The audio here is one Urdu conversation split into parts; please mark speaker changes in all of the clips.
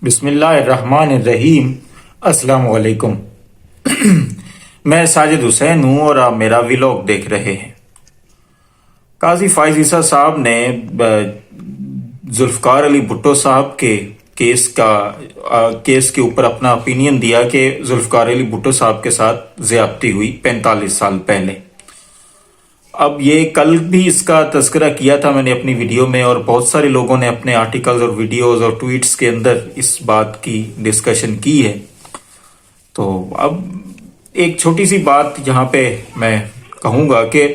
Speaker 1: بسم اللہ الرحمن الرحیم۔ السلام علیکم۔ میں ساجد حسین ہوں اور آپ میرا ویلاگ دیکھ رہے ہیں۔ قاضی فائز عیسیٰ صاحب نے ذوالفقار علی بھٹو صاحب کے کیس کے اوپر اپنا اپینین دیا کہ ذوالفقار علی بھٹو صاحب کے ساتھ زیادتی ہوئی 45 سال پہلے۔ اب یہ کل بھی اس کا تذکرہ کیا تھا میں نے اپنی ویڈیو میں، اور بہت سارے لوگوں نے اپنے آرٹیکلز اور ویڈیوز اور ٹویٹس کے اندر اس بات کی ڈسکشن کی ہے۔ تو اب ایک چھوٹی سی بات یہاں پہ میں کہوں گا کہ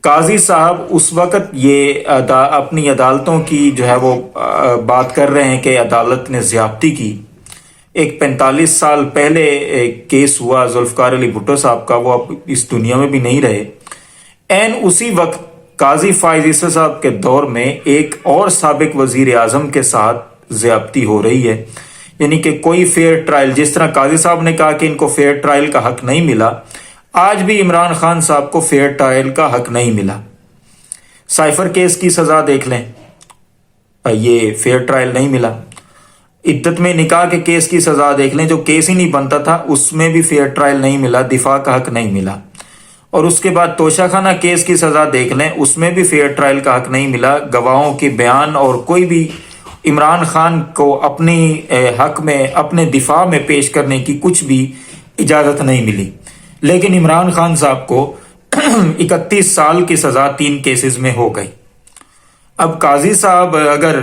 Speaker 1: قاضی صاحب اس وقت یہ اپنی عدالتوں کی جو ہے وہ بات کر رہے ہیں کہ عدالت نے زیادتی کی۔ ایک 45 سال پہلے ایک کیس ہوا ذوالفقار علی بھٹو صاحب کا، وہ اب اس دنیا میں بھی نہیں رہے۔ این اسی وقت قاضی فائز عیسیٰ صاحب کے دور میں ایک اور سابق وزیر اعظم کے ساتھ زیادتی ہو رہی ہے، یعنی کہ کوئی فیئر ٹرائل، جس طرح قاضی صاحب نے کہا کہ ان کو فیئر ٹرائل کا حق نہیں ملا، آج بھی عمران خان صاحب کو فیئر ٹرائل کا حق نہیں ملا۔ سائفر کیس کی سزا دیکھ لیں، یہ فیئر ٹرائل نہیں ملا۔ عدت میں نکاح کے کیس کی سزا دیکھ لیں، جو کیس ہی نہیں بنتا تھا اس میں بھی فیئر ٹرائل نہیں ملا، دفاع کا حق نہیں ملا۔ اور اس کے بعد توشہ خانہ کیس کی سزا دیکھ لیں، اس میں بھی فیئر ٹرائل کا حق نہیں ملا، گواہوں کے بیان اور کوئی بھی عمران خان کو اپنی حق میں اپنے دفاع میں پیش کرنے کی کچھ بھی اجازت نہیں ملی۔ لیکن عمران خان صاحب کو 31 سال کی سزا 3 کیسز میں ہو گئی۔ اب قاضی صاحب، اگر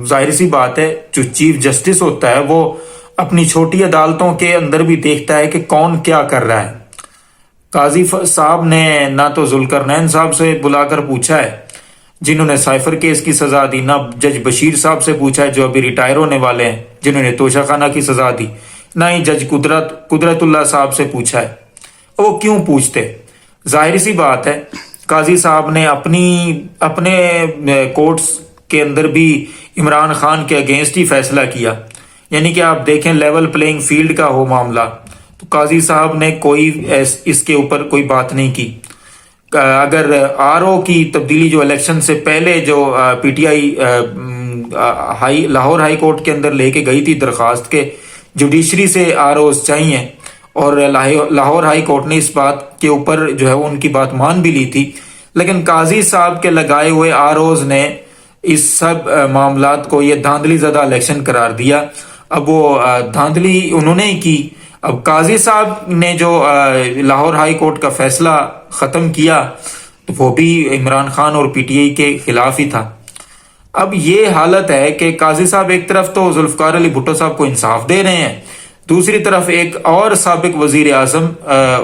Speaker 1: ظاہر سی بات ہے جو چیف جسٹس ہوتا ہے وہ اپنی چھوٹی عدالتوں کے اندر بھی دیکھتا ہے کہ کون کیا کر رہا ہے۔ قاضی صاحب نے نہ تو ذوالقرنین صاحب سے بلا کر پوچھا ہے جنہوں نے سائفر کیس کی سزا دی، نہ جج بشیر صاحب سے پوچھا ہے جو ابھی ریٹائر ہونے والے ہیں جنہوں نے توشہ خانہ کی سزا دی، نہ ہی جج قدرت اللہ صاحب سے پوچھا ہے۔ وہ کیوں پوچھتے؟ ظاہر سی بات ہے قاضی صاحب نے اپنے کورٹس کے اندر بھی عمران خان کے اگینسٹ ہی فیصلہ کیا، یعنی کہ آپ دیکھیں لیول پلینگ فیلڈ کا ہو معاملہ، تو قاضی صاحب نے کوئی اس کے اوپر کوئی بات نہیں کی۔ اگر آر او کی تبدیلی جو الیکشن سے پہلے جو P T I Lahore high court کے اندر لے کے گئی تھی درخواست کے جوڈیشری سے آر اوز چاہیے، اور لاہور ہائی کورٹ نے اس بات کے اوپر جو ہے وہ ان کی بات مان بھی لی تھی، لیکن قاضی صاحب کے لگائے ہوئے آر اوز نے اس سب معاملات کو یہ دھاندلی زدہ الیکشن قرار دیا۔ اب وہ دھاندلی انہوں نے کی۔ اب قاضی صاحب نے جو لاہور ہائی کورٹ کا فیصلہ ختم کیا تو وہ بھی عمران خان اور پی ٹی آئی کے خلاف ہی تھا۔ اب یہ حالت ہے کہ قاضی صاحب ایک طرف تو ذوالفقار علی بھٹو صاحب کو انصاف دے رہے ہیں، دوسری طرف ایک اور سابق وزیر اعظم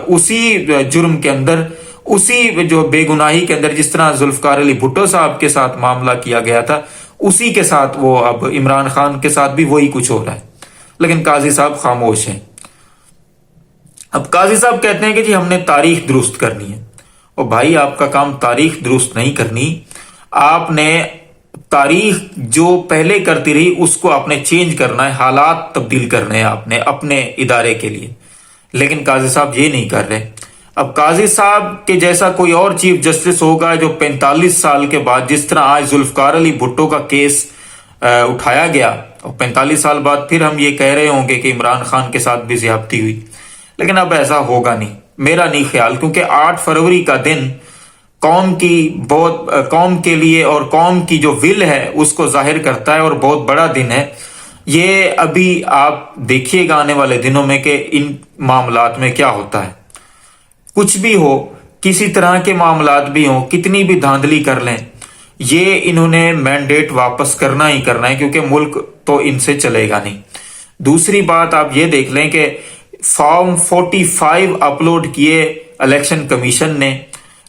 Speaker 1: اسی جرم کے اندر، اسی جو بے گناہی کے اندر، جس طرح ذوالفقار علی بھٹو صاحب کے ساتھ معاملہ کیا گیا تھا اسی کے ساتھ وہ اب عمران خان کے ساتھ بھی وہی کچھ ہو رہا ہے، لیکن قاضی صاحب خاموش ہیں۔ اب قاضی صاحب کہتے ہیں کہ جی ہم نے تاریخ درست کرنی ہے۔ اور بھائی آپ کا کام تاریخ درست نہیں کرنی، آپ نے تاریخ جو پہلے کرتی رہی اس کو آپ نے چینج کرنا ہے، حالات تبدیل کرنے ہیں آپ نے اپنے ادارے کے لیے، لیکن قاضی صاحب یہ نہیں کر رہے۔ اب قاضی صاحب کے جیسا کوئی اور چیف جسٹس ہوگا جو 45 سال کے بعد، جس طرح آج ذوالفقار علی بھٹو کا کیس اٹھایا گیا اور 45 سال بعد پھر ہم یہ کہہ رہے ہوں گے کہ عمران خان کے ساتھ بھی زیادتی ہوئی، لیکن اب ایسا ہوگا نہیں، میرا نہیں خیال، کیونکہ 8 فروری کا دن قوم کے لیے اور قوم کی جو ول ہے اس کو ظاہر کرتا ہے، اور بہت بڑا دن ہے یہ۔ ابھی آپ دیکھیے گا آنے والے دنوں میں کہ ان معاملات میں کیا ہوتا ہے۔ کچھ بھی ہو، کسی طرح کے معاملات بھی ہوں، کتنی بھی دھاندلی کر لیں، یہ انہوں نے مینڈیٹ واپس کرنا ہی کرنا ہے، کیونکہ ملک تو ان سے چلے گا نہیں۔ دوسری بات آپ یہ دیکھ لیں کہ فارم 45 اپلوڈ کیے الیکشن کمیشن نے،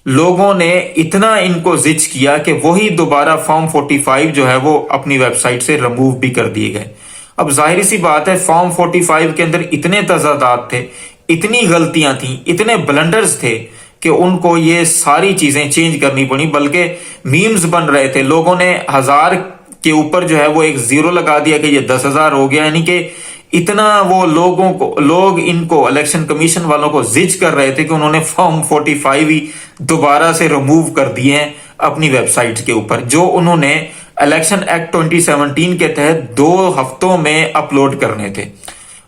Speaker 1: لوگوں نے اتنا ان کو زج کیا کہ وہی دوبارہ فارم 45 جو ہے وہ اپنی ویب سائٹ سے ریموو بھی کر دیے گئے۔ اب ظاہر سی بات ہے فارم 45 کے اندر اتنے تضادات تھے، اتنی غلطیاں تھیں، اتنے بلنڈرز تھے کہ ان کو یہ ساری چیزیں چینج کرنی پڑی، بلکہ میمز بن رہے تھے، لوگوں نے 1000 کے اوپر جو ہے وہ ایک زیرو لگا دیا کہ یہ 10,000 ہو گیا، یعنی کہ اتنا وہ لوگ ان کو الیکشن کمیشن والوں کو زج کر رہے تھے کہ انہوں نے فارم 45 ہی دوبارہ سے ریموو کر دیے ہیں اپنی ویب سائٹ کے اوپر، جو انہوں نے الیکشن ایکٹ 2017 کے تحت 2 ہفتوں میں اپلوڈ کرنے تھے.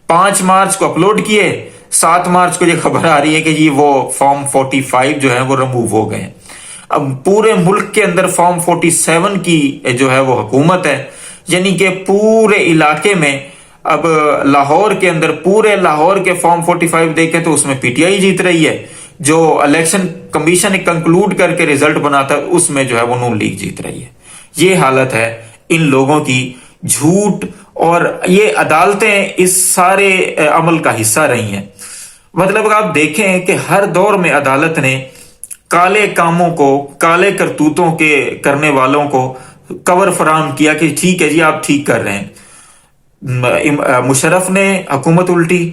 Speaker 1: 5 مارچ کو اپلوڈ کیے، 7 مارچ کو یہ خبر آ رہی ہے کہ جی وہ فارم 45 جو ہے وہ ریموو ہو گئے. اب پورے ملک کے اندر فارم 47 کی جو ہے وہ حکومت ہے، یعنی کہ پورے علاقے میں. اب لاہور کے اندر پورے لاہور کے فارم 45 دیکھیں تو اس میں پی ٹی آئی جیت رہی ہے. جو الیکشن کمیشن کنکلوڈ کر کے رزلٹ بناتا ہے اس میں جو ہے وہ نون لیگ جیت رہی ہے. یہ حالت ہے ان لوگوں کی. جھوٹ اور یہ عدالتیں اس سارے عمل کا حصہ رہی ہیں. مطلب آپ دیکھیں کہ ہر دور میں عدالت نے کالے کاموں کو، کالے کرتوتوں کے کرنے والوں کو کور فراہم کیا کہ ٹھیک ہے جی آپ ٹھیک کر رہے ہیں. مشرف نے حکومت الٹی،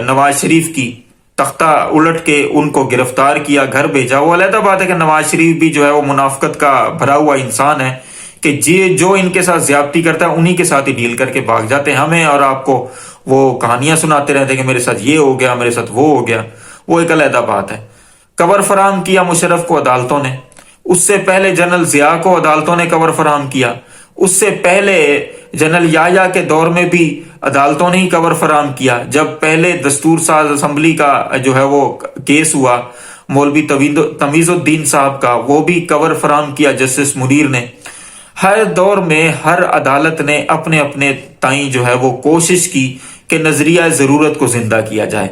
Speaker 1: نواز شریف کی تختہ الٹ کے ان کو گرفتار کیا، گھر بھیجا. وہ علیحدہ بات ہے کہ نواز شریف بھی جو ہے وہ منافقت کا بھرا ہوا انسان ہے کہ جو ان کے ساتھ زیادتی کرتا ہے انہی کے ساتھ ہی ڈیل کر کے بھاگ جاتے ہیں. ہمیں اور آپ کو وہ کہانیاں سناتے رہتے ہیں کہ میرے ساتھ یہ ہو گیا، میرے ساتھ وہ ہو گیا. وہ ایک علیحدہ بات ہے. کور فراہم کیا مشرف کو عدالتوں نے. اس سے پہلے جنرل ضیاء کو عدالتوں نے کور فراہم کیا. اس سے پہلے جنرل یحییٰ کے دور میں بھی عدالتوں نے ہی کور فراہم کیا. جب پہلے دستور ساز اسمبلی کا جو ہے وہ کیس ہوا مولوی تمیز الدین صاحب کا، وہ بھی کور فراہم کیا جسٹس منیر نے. ہر دور میں ہر عدالت نے اپنے اپنے تئیں جو ہے وہ کوشش کی کہ نظریہ ضرورت کو زندہ کیا جائے.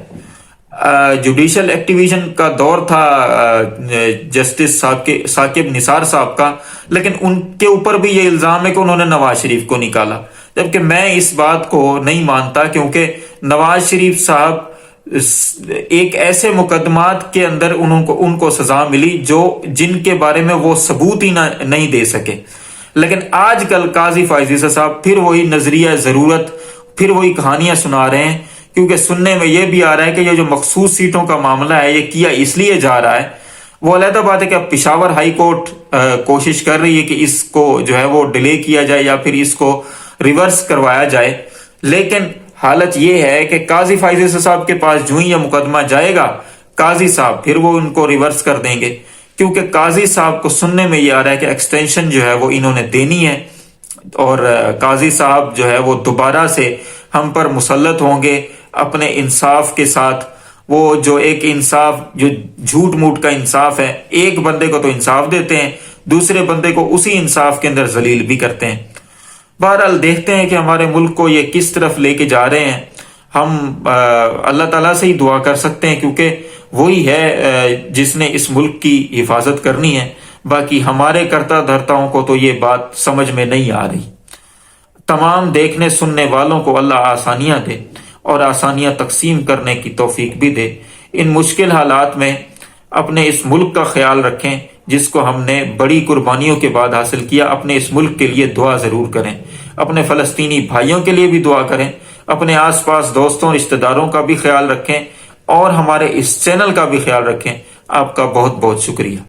Speaker 1: جوڈیشل ایکٹیویشن کا دور تھا جسٹس ثاقب نثار صاحب کا، لیکن ان کے اوپر بھی یہ الزام ہے کہ انہوں نے نواز شریف کو نکالا، جبکہ میں اس بات کو نہیں مانتا. کیونکہ نواز شریف صاحب ایک ایسے مقدمات کے اندر ان کو سزا ملی جن کے بارے میں وہ ثبوت ہی نہیں دے سکے. لیکن آج کل قاضی فائز عیسی صاحب پھر وہی نظریہ ضرورت، پھر وہی کہانیاں سنا رہے ہیں. کیونکہ سننے میں یہ بھی آ رہا ہے کہ یہ جو مخصوص سیٹوں کا معاملہ ہے یہ کیا اس لیے جا رہا ہے. وہ علیحدہ بات ہے کہ اب پشاور ہائی کورٹ کوشش کر رہی ہے کہ اس کو جو ہے وہ ڈیلے کیا جائے یا پھر اس کو ریورس کروایا جائے. لیکن حالت یہ ہے کہ قاضی فائز عیسی صاحب کے پاس جو ہی یہ مقدمہ جائے گا، قاضی صاحب پھر وہ ان کو ریورس کر دیں گے. کیونکہ قاضی صاحب کو سننے میں یہ آ رہا ہے کہ ایکسٹینشن جو ہے وہ انہوں نے دینی ہے، اور قاضی صاحب جو ہے وہ دوبارہ سے ہم پر مسلط ہوں گے اپنے انصاف کے ساتھ. وہ جو ایک انصاف، جو جھوٹ موٹ کا انصاف ہے، ایک بندے کو تو انصاف دیتے ہیں، دوسرے بندے کو اسی انصاف کے اندر ذلیل بھی کرتے ہیں. بہرحال دیکھتے ہیں کہ ہمارے ملک کو یہ کس طرف لے کے جا رہے ہیں. ہم اللہ تعالیٰ سے ہی دعا کر سکتے ہیں کیونکہ وہی ہے جس نے اس ملک کی حفاظت کرنی ہے. باقی ہمارے کرتا دھرتاؤں کو تو یہ بات سمجھ میں نہیں آ رہی. تمام دیکھنے سننے والوں کو اللہ آسانیاں دے اور آسانیاں تقسیم کرنے کی توفیق بھی دے. ان مشکل حالات میں اپنے اس ملک کا خیال رکھیں جس کو ہم نے بڑی قربانیوں کے بعد حاصل کیا. اپنے اس ملک کے لیے دعا ضرور کریں، اپنے فلسطینی بھائیوں کے لیے بھی دعا کریں، اپنے آس پاس دوستوں رشتہ داروں کا بھی خیال رکھیں اور ہمارے اس چینل کا بھی خیال رکھیں. آپ کا بہت بہت شکریہ.